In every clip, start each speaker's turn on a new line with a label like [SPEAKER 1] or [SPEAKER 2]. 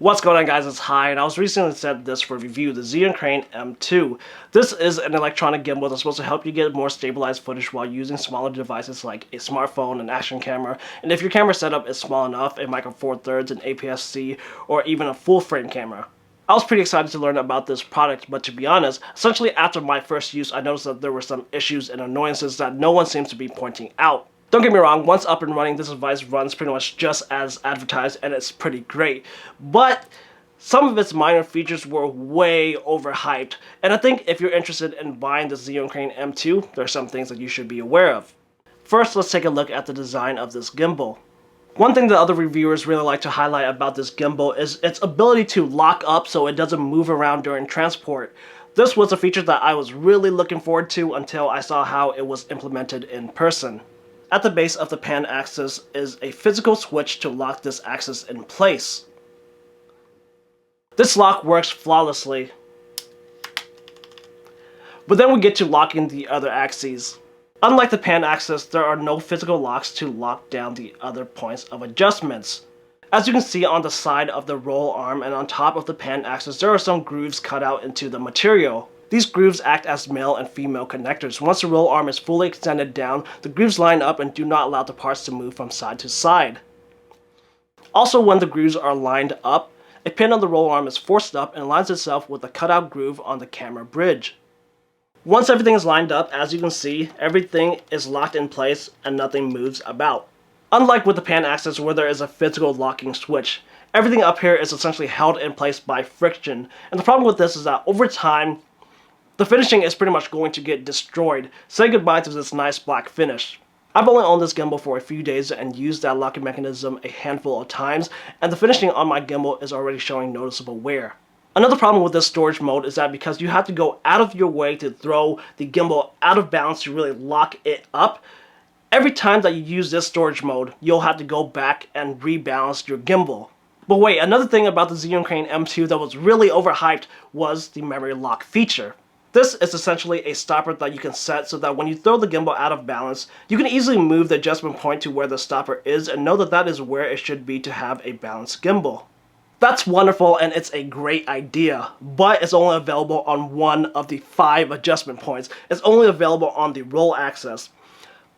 [SPEAKER 1] What's going on, guys? It's Hi, and I was recently set this for review, the Zhiyun Crane M2. This is an electronic gimbal that's supposed to help you get more stabilized footage while using smaller devices like a smartphone, an action camera, and if your camera setup is small enough, a micro four thirds, an APS-C, or even a full frame camera. I was pretty excited to learn about this product, but to be honest, essentially after my first use, I noticed that there were some issues and annoyances that no one seems to be pointing out. Don't get me wrong, once up and running, this device runs pretty much just as advertised and it's pretty great. But some of its minor features were way overhyped, and I think if you're interested in buying the Zhiyun Crane M2, there are some things that you should be aware of. First, let's take a look at the design of this gimbal. One thing that other reviewers really like to highlight about this gimbal is its ability to lock up so it doesn't move around during transport. This was a feature that I was really looking forward to until I saw how it was implemented in person. At the base of the pan axis is a physical switch to lock this axis in place. This lock works flawlessly. But then we get to locking the other axes. Unlike the pan axis, there are no physical locks to lock down the other points of adjustments. As you can see on the side of the roll arm and on top of the pan axis, there are some grooves cut out into the material. These grooves act as male and female connectors. Once the roll arm is fully extended down, the grooves line up and do not allow the parts to move from side to side. Also, when the grooves are lined up, a pin on the roll arm is forced up and aligns itself with a cutout groove on the camera bridge. Once everything is lined up, as you can see, everything is locked in place and nothing moves about. Unlike with the pan axis where there is a physical locking switch, everything up here is essentially held in place by friction. And the problem with this is that over time, the finishing is pretty much going to get destroyed. Say goodbye to this nice black finish. I've only owned this gimbal for a few days and used that locking mechanism a handful of times, and the finishing on my gimbal is already showing noticeable wear. Another problem with this storage mode is that because you have to go out of your way to throw the gimbal out of balance to really lock it up, every time that you use this storage mode, you'll have to go back and rebalance your gimbal. But wait, another thing about the Zhiyun Crane M2 that was really overhyped was the memory lock feature. This is essentially a stopper that you can set so that when you throw the gimbal out of balance, you can easily move the adjustment point to where the stopper is and know that that is where it should be to have a balanced gimbal. That's wonderful and it's a great idea, but it's only available on one of the 5 adjustment points. It's only available on the roll axis.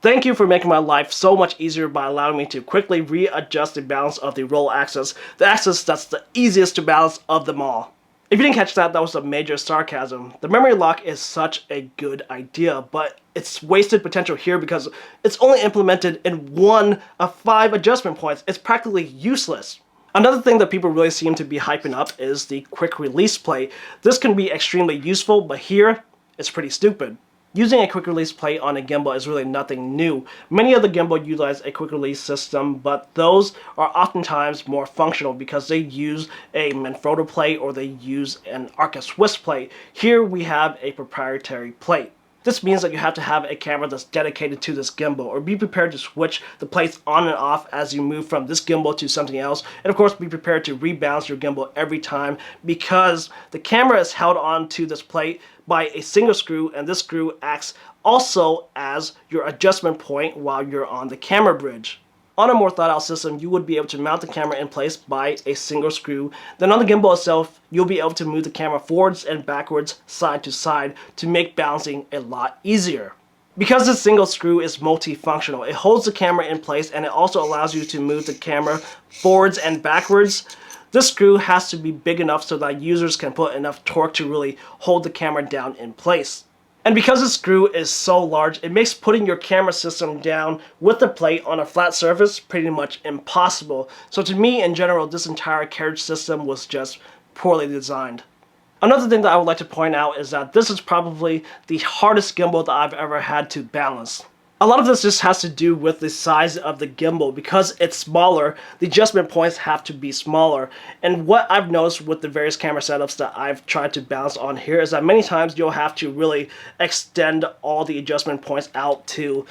[SPEAKER 1] Thank you for making my life so much easier by allowing me to quickly readjust the balance of the roll axis, the axis that's the easiest to balance of them all. If you didn't catch that, that was a major sarcasm. The memory lock is such a good idea, but it's wasted potential here because it's only implemented in one of 5 adjustment points. It's practically useless. Another thing that people really seem to be hyping up is the quick release plate. This can be extremely useful, but here, it's pretty stupid. Using a quick release plate on a gimbal is really nothing new. Many of the gimbal utilize a quick release system, but those are oftentimes more functional because they use a Manfrotto plate or they use an Arca Swiss plate. Here we have a proprietary plate. This means that you have to have a camera that's dedicated to this gimbal, or be prepared to switch the plates on and off as you move from this gimbal to something else, and of course be prepared to rebalance your gimbal every time because the camera is held on to this plate by a single screw, and this screw acts also as your adjustment point while you're on the camera bridge. On a more thought out system, you would be able to mount the camera in place by a single screw. Then on the gimbal itself, you'll be able to move the camera forwards and backwards, side to side, to make balancing a lot easier. Because this single screw is multifunctional, it holds the camera in place and it also allows you to move the camera forwards and backwards. This screw has to be big enough so that users can put enough torque to really hold the camera down in place. And because the screw is so large, it makes putting your camera system down with the plate on a flat surface pretty much impossible. So to me, in general, this entire carriage system was just poorly designed. Another thing that I would like to point out is that this is probably the hardest gimbal that I've ever had to balance. A lot of this just has to do with the size of the gimbal. Because it's smaller, the adjustment points have to be smaller. And what I've noticed with the various camera setups that I've tried to balance on here is that many times you'll have to really extend all the adjustment points out to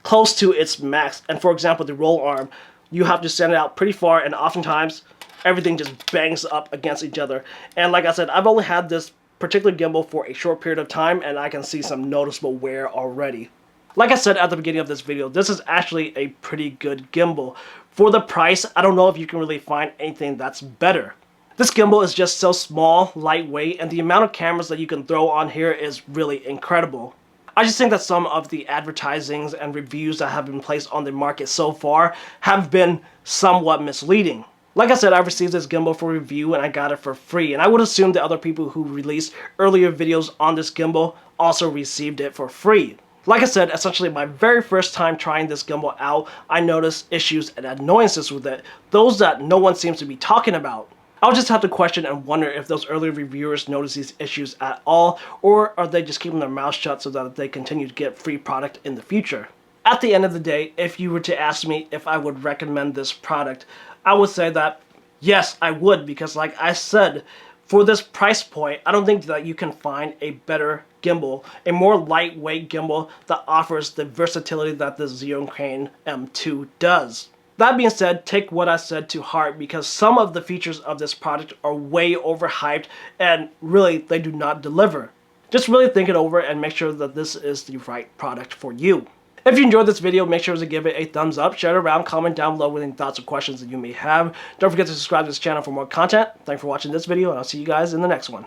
[SPEAKER 1] close to its max. And for example, the roll arm, you have to send it out pretty far, and oftentimes everything just bangs up against each other. And like I said, I've only had this particular gimbal for a short period of time and I can see some noticeable wear already. Like I said at the beginning of this video, this is actually a pretty good gimbal. For the price, I don't know if you can really find anything that's better. This gimbal is just so small, lightweight, and the amount of cameras that you can throw on here is really incredible. I just think that some of the advertisings and reviews that have been placed on the market so far have been somewhat misleading. Like I said, I received this gimbal for review and I got it for free, and I would assume that other people who released earlier videos on this gimbal also received it for free. Like I said, essentially my very first time trying this gimbal out, I noticed issues and annoyances with it, those that no one seems to be talking about. I'll just have to question and wonder if those early reviewers notice these issues at all, or are they just keeping their mouths shut so that they continue to get free product in the future. At the end of the day, if you were to ask me if I would recommend this product, I would say that yes, I would, because like I said, for this price point, I don't think that you can find a better gimbal, a more lightweight gimbal that offers the versatility that the Zhiyun Crane M2 does. That being said, take what I said to heart, because some of the features of this product are way overhyped and really they do not deliver. Just really think it over and make sure that this is the right product for you. If you enjoyed this video, make sure to give it a thumbs up, share it around, comment down below with any thoughts or questions that you may have. Don't forget to subscribe to this channel for more content. Thanks for watching this video, and I'll see you guys in the next one.